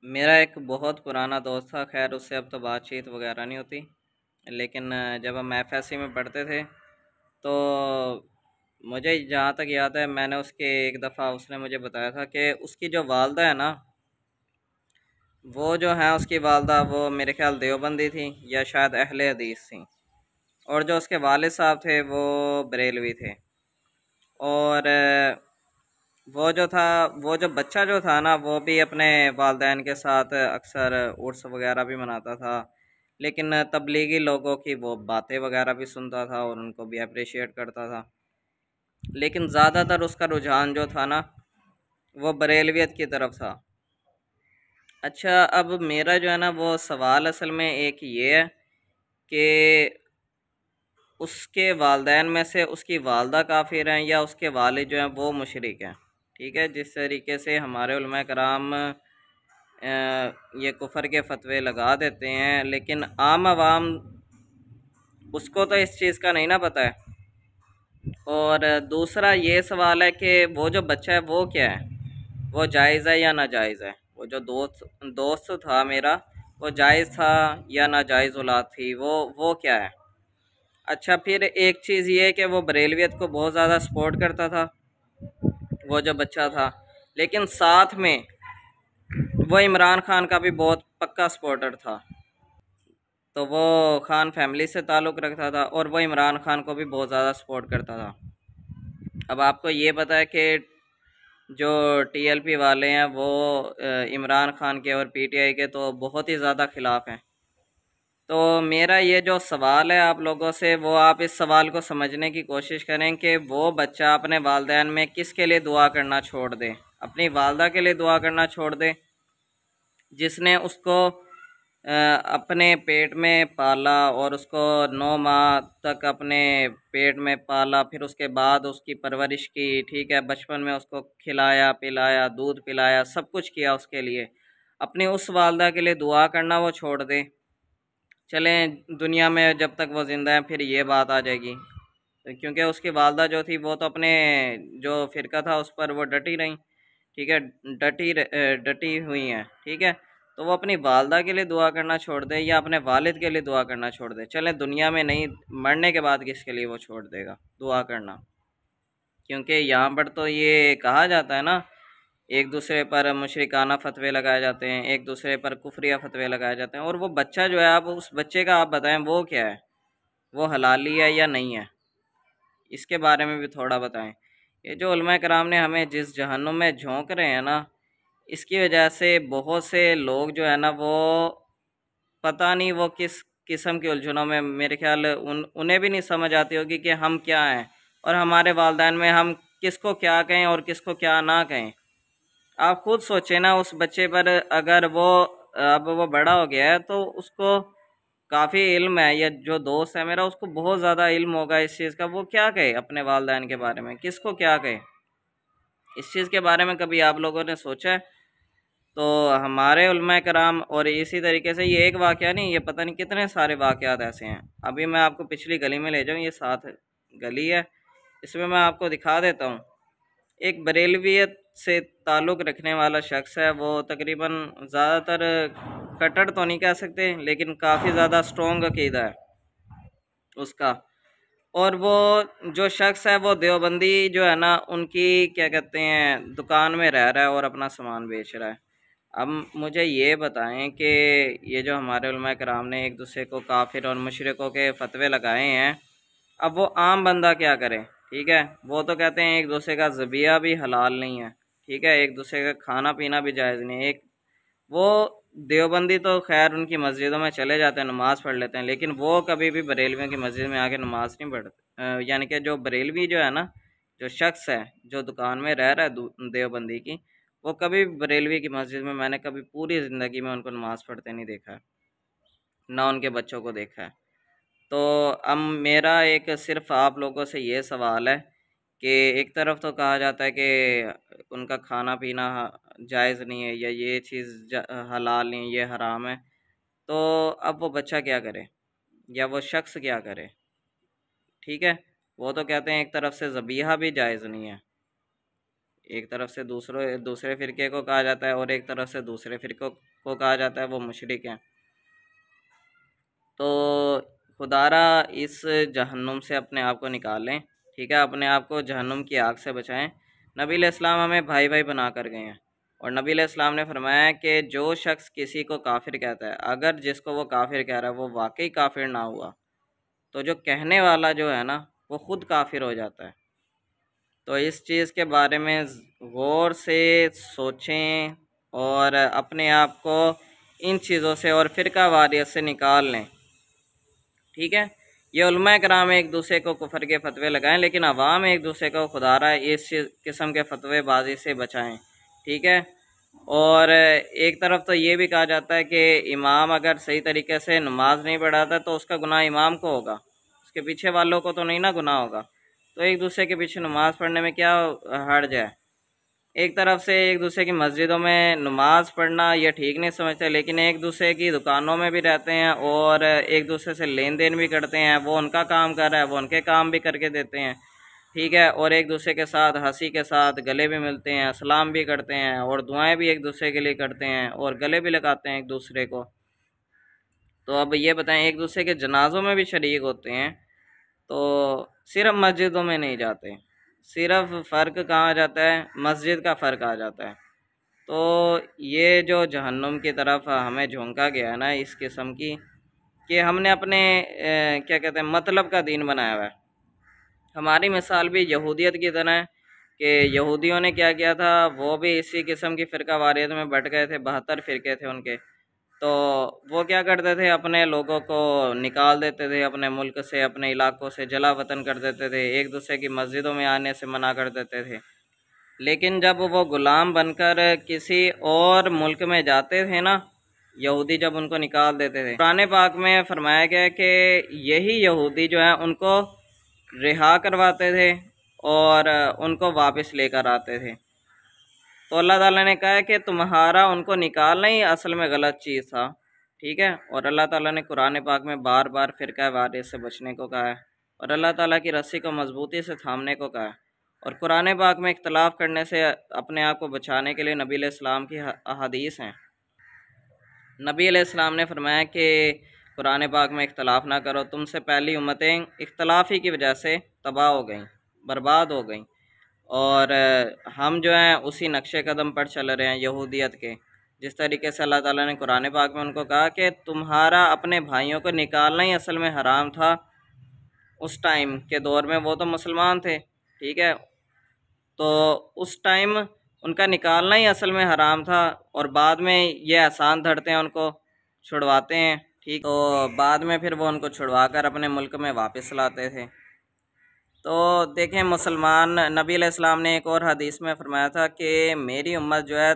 मेरा एक बहुत पुराना दोस्त था। खैर उससे अब तो बातचीत वगैरह नहीं होती। लेकिन जब हम एफएससी में पढ़ते थे तो मुझे जहाँ तक याद है मैंने उसके एक दफ़ा उसने मुझे बताया था कि उसकी जो वालदा है ना, वो जो है उसकी वालदा वो मेरे ख्याल देवबंदी थी या शायद अहले हदीस थी। और जो उसके वालिद साहब थे वो बरेलवी थे। और वो जो था, वो जो बच्चा जो था ना, वो भी अपने वालदैन के साथ अक्सर उर्स वगैरह भी मनाता था। लेकिन तबलीगी लोगों की वो बातें वगैरह भी सुनता था और उनको भी अप्रिशिएट करता था। लेकिन ज़्यादातर उसका रुझान जो था ना, वो बरेलवियत की तरफ था। अच्छा, अब मेरा जो है ना वो सवाल असल में एक ये है कि उसके वालदैन में से उसकी वालदा काफिर हैं या उसके वालिद जो हैं वो मुशरिक हैं। ठीक है, जिस तरीके से हमारे उलमा कराम ये कुफर के फतवे लगा देते हैं, लेकिन आम आवाम उसको तो इस चीज़ का नहीं ना पता है। और दूसरा ये सवाल है कि वो जो बच्चा है वो क्या है, वो जायज़ है या नाजायज़ है। वो जो दोस्त दोस्त था मेरा, वो जायज़ था या नाजायज़ औलाद थी, वो क्या है। अच्छा, फिर एक चीज़ ये है कि वो बरेलवियत को बहुत ज़्यादा सपोर्ट करता था, वो जो बच्चा था। लेकिन साथ में वो इमरान खान का भी बहुत पक्का सपोर्टर था। तो वो खान फैमिली से ताल्लुक़ रखता था और वो इमरान खान को भी बहुत ज़्यादा सपोर्ट करता था। अब आपको ये पता है कि जो टीएलपी वाले हैं वो इमरान खान के और पीटीआई के तो बहुत ही ज़्यादा ख़िलाफ़ हैं। तो मेरा ये जो सवाल है आप लोगों से, वो आप इस सवाल को समझने की कोशिश करें कि वो बच्चा अपने वालदैन में किसके लिए दुआ करना छोड़ दे। अपनी वालदा के लिए दुआ करना छोड़ दे, जिसने उसको अपने पेट में पाला और उसको 9 माह तक अपने पेट में पाला, फिर उसके बाद उसकी परवरिश की। ठीक है, बचपन में उसको खिलाया पिलाया, दूध पिलाया, सब कुछ किया उसके लिए। अपनी उस वालदा के लिए दुआ करना वो छोड़ दे। चलें, दुनिया में जब तक वो ज़िंदा है फिर ये बात आ जाएगी, क्योंकि उसकी वालदा जो थी वो तो अपने जो फ़िरका था उस पर वो डटी रहीं। ठीक है, डटी हुई हैं। ठीक है, तो वो अपनी वालदा के लिए दुआ करना छोड़ दे या अपने वालिद के लिए दुआ करना छोड़ दे। चलें, दुनिया में नहीं, मरने के बाद किसके लिए वो छोड़ देगा दुआ करना। क्योंकि यहाँ पर तो ये कहा जाता है ना, एक दूसरे पर मुशरिकाना फतवे लगाए जाते हैं, एक दूसरे पर कुफरिया फतवे लगाए जाते हैं। और वो बच्चा जो है, आप उस बच्चे का आप बताएं वो क्या है, वो हलाली है या नहीं है, इसके बारे में भी थोड़ा बताएं। ये जो उलमा कराम ने हमें जिस जहन्नुम में झोंक रहे हैं ना, इसकी वजह से बहुत से लोग जो है ना वो पता नहीं वो किस किस्म के उलझनों में, मेरे ख्याल उन्हें भी नहीं समझ आती होगी कि हम क्या हैं और हमारे वालदैन में हम किसको क्या कहें और किसको क्या ना कहें। आप खुद सोचें ना, उस बच्चे पर अगर वो अब वो बड़ा हो गया है तो उसको काफ़ी इल्म है, या जो दोस्त है मेरा उसको बहुत ज़्यादा इल्म होगा इस चीज़ का, वो क्या कहे अपने वालदैन के बारे में, किसको क्या कहे। इस चीज़ के बारे में कभी आप लोगों ने सोचा है? तो हमारे उलमा कराम, और इसी तरीके से ये एक वाक़या नहीं, ये पता नहीं कितने सारे वाक़यात ऐसे हैं। अभी मैं आपको पिछली गली में ले जाऊँ, ये साथ गली है, इसमें मैं आपको दिखा देता हूँ। एक बरेलवियत से ताल्लुक़ रखने वाला शख्स है, वो तकरीबन ज़्यादातर कट्टर तो नहीं कह सकते, लेकिन काफ़ी ज़्यादा स्ट्रॉन्ग अक़ीदा है उसका। और वो जो शख्स है वो देवबंदी जो है ना, उनकी क्या कहते हैं दुकान में रह रहा है और अपना सामान बेच रहा है। अब मुझे ये बताएं कि ये जो हमारे उलमा कराम ने एक दूसरे को काफिर और मुशरिकों के फतवे लगाए हैं, अब वो आम बंदा क्या करे। ठीक है, वो तो कहते हैं एक दूसरे का ज़बिया भी हलाल नहीं है। ठीक है, एक दूसरे का खाना पीना भी जायज़ नहीं है। एक वो देवबंदी तो खैर उनकी मस्जिदों में चले जाते हैं, नमाज़ पढ़ लेते हैं, लेकिन वो कभी भी बरेलवियों की मस्जिद में आके नमाज़ नहीं पढ़ते। यानी कि जो बरेलवी जो है ना, जो शख्स है जो दुकान में रह रहा है देवबंदी की, वो कभी भी बरेलवी की मस्जिद में, मैंने कभी पूरी ज़िंदगी में उनको नमाज़ पढ़ते नहीं देखा है, ना उनके बच्चों को देखा है। तो अब मेरा एक सिर्फ आप लोगों से ये सवाल है कि एक तरफ तो कहा जाता है कि उनका खाना पीना जायज़ नहीं है, या ये चीज़ हलाल नहीं, ये हराम है। तो अब वो बच्चा क्या करे या वो शख्स क्या करे। ठीक है, वो तो कहते हैं एक तरफ से ज़बीहा भी जायज़ नहीं है, एक तरफ से दूसरे फ़िरके को कहा जाता है और एक तरफ से दूसरे फ़िरक़ों को कहा जाता है, वो मुशरिक हैं। तो खुदारा इस जहन्नुम से अपने आप को निकालें, ठीक है, अपने आप को जहन्नुम की आग से बचाएं। नबी अलैहिस्सलाम हमें भाई भाई बना कर गए हैं और नबी अलैहिस्सलाम ने फरमाया कि जो शख्स किसी को काफिर कहता है, अगर जिसको वो काफिर कह रहा है वो वाकई काफिर ना हुआ, तो जो कहने वाला जो है ना वो खुद काफिर हो जाता है। तो इस चीज़ के बारे में गौर से सोचें और अपने आप को इन चीज़ों से और फ़िरका वारियत से निकाल लें, ठीक है। ये उलमा कराम एक दूसरे को कुफर के फतवे लगाएं, लेकिन अवाम एक दूसरे को खुदारा इस किस्म के फतवे बाजी से बचाएं, ठीक है। और एक तरफ तो ये भी कहा जाता है कि इमाम अगर सही तरीके से नमाज नहीं पढ़ाता तो उसका गुनाह इमाम को होगा, उसके पीछे वालों को तो नहीं ना गुनाह होगा। तो एक दूसरे के पीछे नमाज पढ़ने में क्या हर्ज है। एक तरफ से एक दूसरे की मस्जिदों में नमाज पढ़ना ये ठीक नहीं समझते, लेकिन एक दूसरे की दुकानों में भी रहते हैं और एक दूसरे से लेन देन भी करते हैं। वो उनका काम कर रहा है, वो उनके काम भी करके देते हैं, ठीक है। और एक दूसरे के साथ हंसी के साथ गले भी मिलते हैं, सलाम भी करते हैं और दुआएं भी एक दूसरे के लिए करते हैं और गले भी लगाते हैं एक दूसरे को। तो अब ये बताएं, एक दूसरे के जनाज़ों में भी शरीक होते हैं, तो सिर्फ मस्जिदों में नहीं जाते। सिर्फ फ़र्क कहाँ आ जाता है, मस्जिद का फ़र्क आ जाता है। तो ये जो जहन्नुम की तरफ हमें झोंका गया है ना इस किस्म की, कि हमने अपने क्या कहते हैं मतलब का दीन बनाया हुआ है। हमारी मिसाल भी यहूदियत की तरह है कि यहूदियों ने क्या किया था, वो भी इसी किस्म की फ़िरका वारियत में बट गए थे। 72 फ़िरके थे उनके। तो वो क्या करते थे, अपने लोगों को निकाल देते थे अपने मुल्क से, अपने इलाकों से जला वतन कर देते थे, एक दूसरे की मस्जिदों में आने से मना कर देते थे। लेकिन जब वो ग़ुलाम बनकर किसी और मुल्क में जाते थे ना, यहूदी जब उनको निकाल देते थे, कुरान पाक में फरमाया गया कि यही यहूदी जो है उनको रिहा करवाते थे और उनको वापस लेकर आते थे। तो अल्लाह ताला ने कहा है कि तुम्हारा उनको निकालना ही असल में गलत चीज़ था, ठीक है। और अल्लाह ताला ने कुरान पाक में बार बार फ़िरका वारियत से बचने को कहा है और अल्लाह ताला की रस्सी को मजबूती से थामने को कहा है। और कुरान पाक में इख्तलाफ करने से अपने आप को बचाने के लिए नबी अलैहिस्सलाम की अहादीस हैं। नबी अलैहिस्सलाम ने फरमाया कि कुरान पाक में इख्तलाफ ना करो, तुमसे पहली उम्मतें इख्तलाफ ही की वजह से तबाह हो गईं, बर्बाद हो गईं। और हम जो हैं उसी नक्शे कदम पर चल रहे हैं यहूदियत के, जिस तरीके से अल्लाह ताला ने कुरान पाक में उनको कहा कि तुम्हारा अपने भाइयों को निकालना ही असल में हराम था। उस टाइम के दौर में वो तो मुसलमान थे, ठीक है, तो उस टाइम उनका निकालना ही असल में हराम था। और बाद में ये आसान धरते हैं, उनको छुड़वाते हैं, ठीक। तो बाद में फिर वो उनको छुड़वा कर अपने मुल्क में वापस लाते थे। तो देखें, मुसलमान नबी अलैहिस्सलाम ने एक और हदीस में फरमाया था कि मेरी उम्मत जो है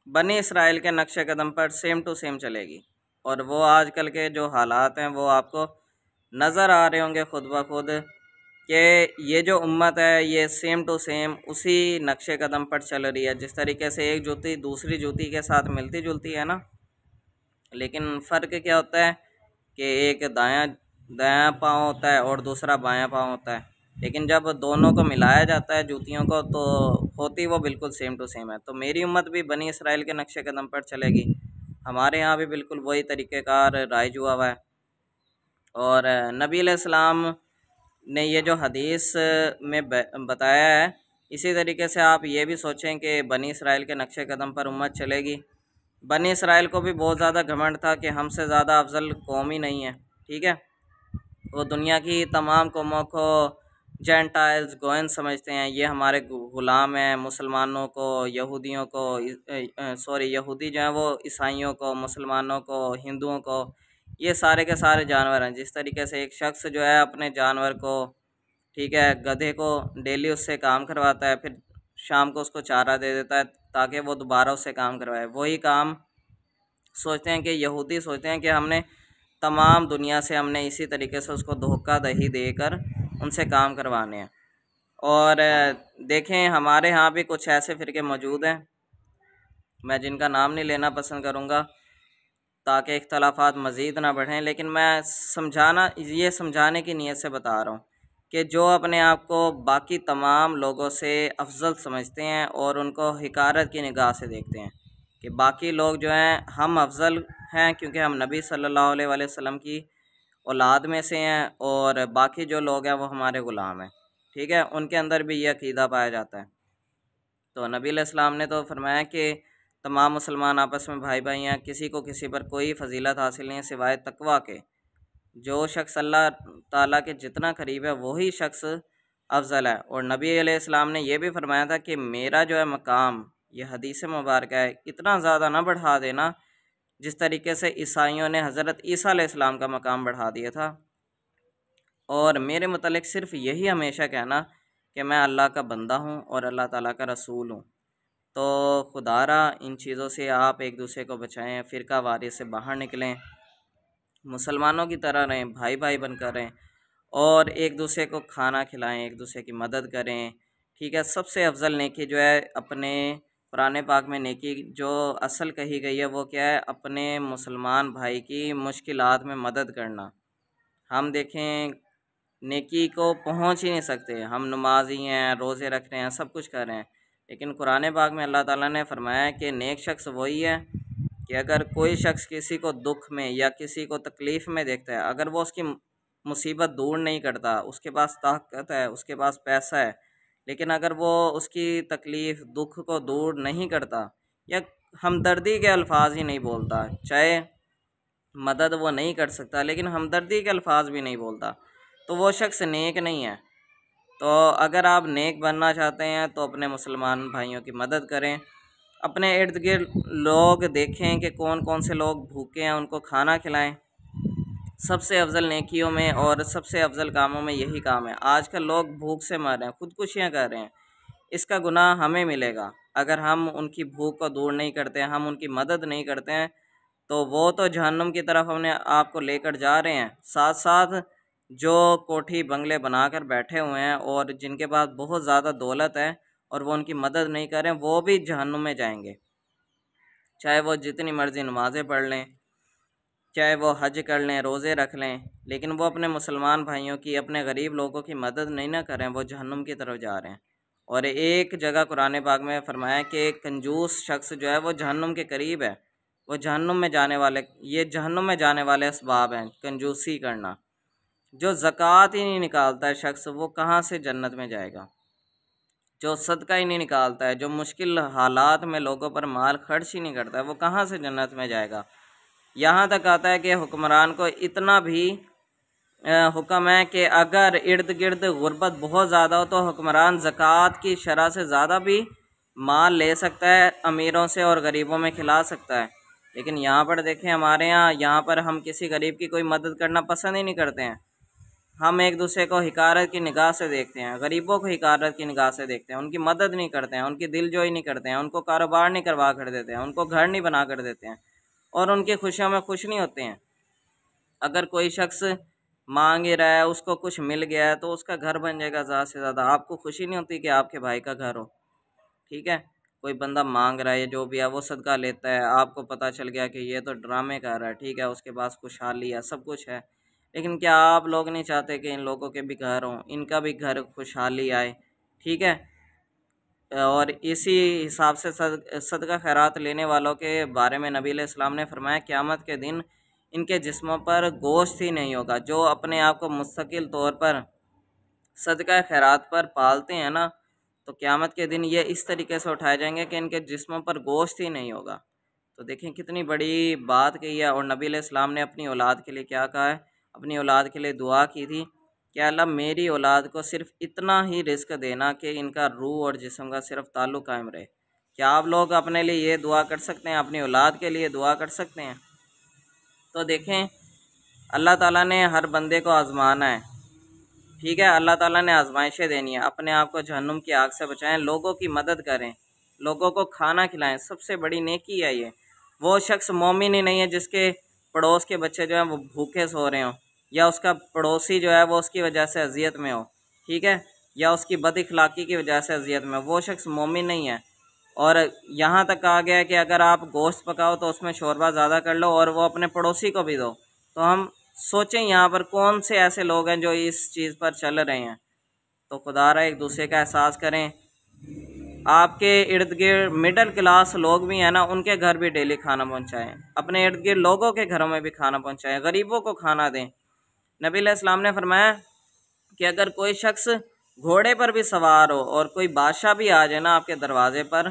बनी इसराइल के नक्शे कदम पर सेम टू सेम चलेगी। और वो आजकल के जो हालात हैं वो आपको नज़र आ रहे होंगे खुद ब खुद कि ये जो उम्मत है ये सेम टू सेम उसी नक्शे कदम पर चल रही है। जिस तरीके से एक जूती दूसरी जूती के साथ मिलती जुलती है ना, लेकिन फ़र्क क्या होता है कि एक दायां पाँव होता है और दूसरा बायां पाँव होता है। लेकिन जब दोनों को मिलाया जाता है जूतियों को, तो होती वो बिल्कुल सेम टू सेम है। तो मेरी उम्मत भी बनी इसराइल के नक्शे कदम पर चलेगी। हमारे यहाँ भी बिल्कुल वही तरीक़ेकार राइज हुआ हुआ है। और नबी अलैहिस्सलाम ने ये जो हदीस में बताया है, इसी तरीके से आप ये भी सोचें कि बनी इसराइल के नक्शे कदम पर उम्मत चलेगी। बनी इसराइल को भी बहुत ज़्यादा घमंड था कि हमसे ज़्यादा अफजल कौम ही नहीं है, ठीक है। वो दुनिया की तमाम कौमों को जेंटाइल्स गोयन समझते हैं, ये हमारे ग़ुलाम हैं। मुसलमानों को, यहूदियों को, यहूदी जो हैं वो ईसाइयों को, मुसलमानों को, हिंदुओं को, ये सारे के सारे जानवर हैं। जिस तरीके से एक शख्स जो है अपने जानवर को, ठीक है, गधे को डेली उससे काम करवाता है, फिर शाम को उसको चारा दे देता है ताकि वो दोबारा उससे काम करवाए, वही काम सोचते हैं कि यहूदी सोचते हैं कि हमने तमाम दुनिया से हमने इसी तरीके से उसको धोखा दही देकर उनसे काम करवाने हैं। और देखें, हमारे यहाँ भी कुछ ऐसे फ़िरके मौजूद हैं, मैं जिनका नाम नहीं लेना पसंद करूँगा ताकि इख्तलाफात मज़ीद ना बढ़ें, लेकिन मैं समझाने की नीयत से बता रहा हूँ कि जो अपने आप को बाकी तमाम लोगों से अफजल समझते हैं और उनको हिकारत की निगाह से देखते हैं कि बाकी लोग जो हैं हम अफजल हैं क्योंकि हम नबी सल्लल्लाहु अलैहि वसल्लम की औलाद में से हैं और बाकी जो लोग हैं वो हमारे ग़ुलाम हैं। ठीक है, उनके अंदर भी ये अक़ीदा पाया जाता है। तो नबी अलैहिस्सलाम ने तो फरमाया कि तमाम मुसलमान आपस में भाई भाई हैं, किसी को किसी पर कोई फ़जीलत हासिल नहीं है सिवाय तकवा के। जो शख्स अल्लाह ताला के जितना करीब है वही शख्स अफजल है। और नबी अलैहिस्सलाम ने यह भी फरमाया था कि मेरा जो है मकाम, ये हदीस मुबारक है, इतना ज़्यादा ना बढ़ा देना जिस तरीके से ईसाइयों ने हज़रत ईसा अलैहिस्सलाम का मकाम बढ़ा दिया था। और मेरे मतलब सिर्फ़ यही हमेशा कहना कि मैं अल्लाह का बंदा हूँ और अल्लाह ताला का रसूल हूँ। तो खुदारा इन चीज़ों से आप एक दूसरे को बचाएं, फ़िरका वारी से बाहर निकलें, मुसलमानों की तरह रहें, भाई भाई बनकर रहें और एक दूसरे को खाना खिलाएं, एक दूसरे की मदद करें। ठीक है, सबसे अफजल नेकी जो है अपने कुरान पाक में नेकी जो असल कही गई है वो क्या है, अपने मुसलमान भाई की मुश्किलात में मदद करना। हम देखें नेकी को पहुंच ही नहीं सकते, हम नमाजी हैं, रोज़े रख रहे हैं, सब कुछ कर रहे हैं, लेकिन कुरान पाक में अल्लाह ताला ने फरमाया कि नेक शख्स वही है कि अगर कोई शख्स किसी को दुख में या किसी को तकलीफ़ में देखता है, अगर वो उसकी मुसीबत दूर नहीं करता, उसके पास ताकत है, उसके पास पैसा है, लेकिन अगर वो उसकी तकलीफ़ दुख को दूर नहीं करता या हमदर्दी के अल्फाज ही नहीं बोलता, चाहे मदद वो नहीं कर सकता लेकिन हमदर्दी के अल्फाज भी नहीं बोलता, तो वो शख्स नेक नहीं है। तो अगर आप नेक बनना चाहते हैं तो अपने मुसलमान भाइयों की मदद करें, अपने इर्द गिर्द लोग देखें कि कौन कौन से लोग भूखे हैं, उनको खाना खिलाएं। सबसे अफजल नेकियों में और सबसे अफजल कामों में यही काम है। आजकल लोग भूख से मर रहे हैं, खुदकुशियाँ कर रहे हैं, इसका गुनाह हमें मिलेगा अगर हम उनकी भूख को दूर नहीं करते हैं, हम उनकी मदद नहीं करते हैं, तो वो तो जहन्नुम की तरफ अपने आप को लेकर जा रहे हैं, साथ साथ जो कोठी बंगले बनाकर बैठे हुए हैं और जिनके पास बहुत ज़्यादा दौलत है और वो उनकी मदद नहीं करें, वो भी जहन्नुम में जाएंगे। चाहे वो जितनी मर्ज़ी नमाज़ें पढ़ लें, चाहे वो हज कर लें, रोज़े रख लें, लेकिन वो अपने मुसलमान भाइयों की, अपने गरीब लोगों की मदद नहीं ना करें, वो जहन्नुम की तरफ जा रहे हैं। और एक जगह कुरान पाक में फरमाया कि कंजूस शख्स जो है वो जहन्नुम के करीब है, वो जहन्नुम में जाने वाले, ये जहन्नुम में जाने वाले असबाब हैं कंजूसी करना। जो ज़कात ही नहीं निकालता है शख्स, वो कहाँ से जन्नत में जाएगा। जो सदका ही नहीं निकालता है, जो मुश्किल हालात में लोगों पर माल खर्च ही नहीं करता है, वो कहाँ से जन्नत में जाएगा। यहाँ तक आता है कि हुक्मरान को इतना भी हुक्म है कि अगर इर्द गिर्द गुर्बत बहुत ज़्यादा हो तो हुक्मरान ज़कात की शरह से ज़्यादा भी माल ले सकता है अमीरों से और गरीबों में खिला सकता है। लेकिन यहाँ पर देखें, हमारे यहाँ पर हम किसी गरीब की कोई मदद करना पसंद ही नहीं करते हैं। हम एक दूसरे को हिकारत की निगाह से देखते हैं, गरीबों को हिकारत की निगाह से देखते हैं, उनकी मदद नहीं करते हैं, उनकी दिलजोई नहीं करते हैं, उनको कारोबार नहीं करवा कर देते हैं, उनको घर नहीं बना कर देते हैं और उनकी खुशियों में खुश नहीं होते हैं। अगर कोई शख्स मांग ही रहा है, उसको कुछ मिल गया है तो उसका घर बन जाएगा ज़्यादा से ज़्यादा। आपको खुशी नहीं होती कि आपके भाई का घर हो। ठीक है, कोई बंदा मांग रहा है, जो भी है वो सदका लेता है, आपको पता चल गया कि ये तो ड्रामे कर रहा है, ठीक है, उसके पास खुशहाली है, सब कुछ है, लेकिन क्या आप लोग नहीं चाहते कि इन लोगों के भी घर हों, इनका भी घर खुशहाली आए। ठीक है, और इसी हिसाब से सदका खैरात लेने वालों के बारे में नबी अलैहिस्सलाम ने फरमाया क़यामत के दिन इनके जिस्मों पर गोश्त ही नहीं होगा। जो अपने आप को मुस्तकिल तौर पर सदका खैरात पर पालते हैं ना, तो क़यामत के दिन ये इस तरीके से उठाए जाएंगे कि इनके जिस्मों पर गोश्त ही नहीं होगा। तो देखें कितनी बड़ी बात कही है। और नबी अलैहिस्सलाम ने अपनी औलाद के लिए क्या कहा है, अपनी औलाद के लिए दुआ की थी कि अल्लाह मेरी औलाद को सिर्फ़ इतना ही रिज़्क देना कि इनका रूह और जिस्म का सिर्फ ताल्लुक़ कायम रहे। क्या आप लोग अपने लिए ये दुआ कर सकते हैं, अपनी औलाद के लिए दुआ कर सकते हैं? तो देखें, अल्लाह ताला ने हर बंदे को आज़माना है। ठीक है, अल्लाह ताला ने आजमाइशें देनी है। अपने आप को जहन्नुम की आग से बचाएं, लोगों की मदद करें, लोगों को खाना खिलाएं, सबसे बड़ी नेकी है ये। वो शख्स मोमिन ही नहीं है जिसके पड़ोस के बच्चे जो हैं वो भूखे सो रहे हों, या उसका पड़ोसी जो है वो उसकी वजह से अजियत में हो, ठीक है, या उसकी बद इखलाकी की वजह से अजियत में, वो शख्स मोमिन नहीं है। और यहाँ तक कहा गया है कि अगर आप गोश्त पकाओ तो उसमें शोरबा ज़्यादा कर लो और वो अपने पड़ोसी को भी दो। तो हम सोचें यहाँ पर कौन से ऐसे लोग हैं जो इस चीज़ पर चल रहे हैं। तो खुदारा एक दूसरे का एहसास करें। आपके इर्द गिर्द मिडिल क्लास लोग भी हैं ना, उनके घर भी डेली खाना पहुंचाएं, अपने इर्द गिर्द लोगों के घरों में भी खाना पहुंचाएं, गरीबों को खाना दें। नबी अलैहिस्सलाम ने फरमाया कि अगर कोई शख्स घोड़े पर भी सवार हो और कोई बादशाह भी आ जाए ना आपके दरवाजे पर,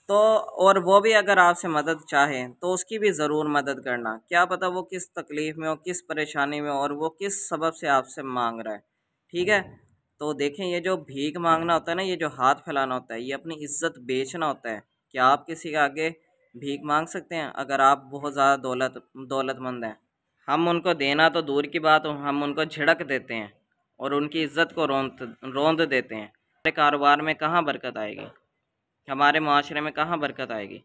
तो और वो भी अगर आपसे मदद चाहे तो उसकी भी ज़रूर मदद करना। क्या पता वो किस तकलीफ़ में हो, किस परेशानी में हो, और वो किस सबब से आपसे मांग रहा है। ठीक है, तो देखें, ये जो भीख मांगना होता है ना, ये जो हाथ फैलाना होता है, ये अपनी इज्जत बेचना होता है। क्या आप किसी के आगे भीख मांग सकते हैं अगर आप बहुत ज़्यादा दौलतमंद हैं? हम उनको देना तो दूर की बात हो, हम उनको झिड़क देते हैं और उनकी इज्जत को रौंद देते हैं। हमारे कारोबार में कहाँ बरकत आएगी? हमारे माशरे में कहाँ बरकत आएगी?